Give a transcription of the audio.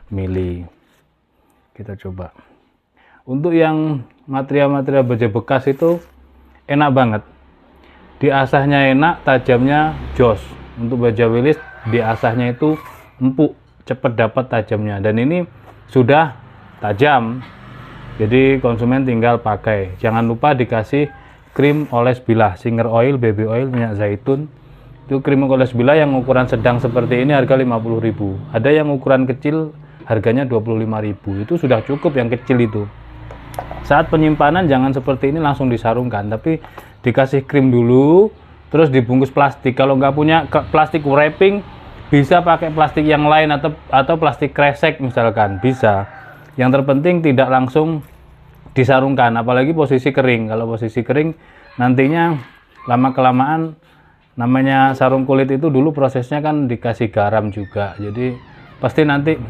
mili. Kita coba. Untuk yang material-material baja bekas itu enak banget. Diasahnya enak, tajamnya jos. Untuk baja wilis diasahnya itu empuk, cepat dapat tajamnya. Dan ini sudah tajam. Jadi konsumen tinggal pakai. Jangan lupa dikasih krim oles bilah, singer oil, baby oil, minyak zaitun. Itu krim oles bilah yang ukuran sedang seperti ini harga 50.000. Ada yang ukuran kecil harganya 25.000. Itu sudah cukup yang kecil itu. Saat penyimpanan jangan seperti ini langsung disarungkan, tapi dikasih krim dulu, terus dibungkus plastik. Kalau nggak punya plastik wrapping, bisa pakai plastik yang lain atau plastik kresek misalkan, bisa. Yang terpenting tidak langsung disarungkan, apalagi posisi kering. Kalau posisi kering nantinya lama-kelamaan, namanya sarung kulit itu dulu prosesnya kan dikasih garam juga, jadi pasti nanti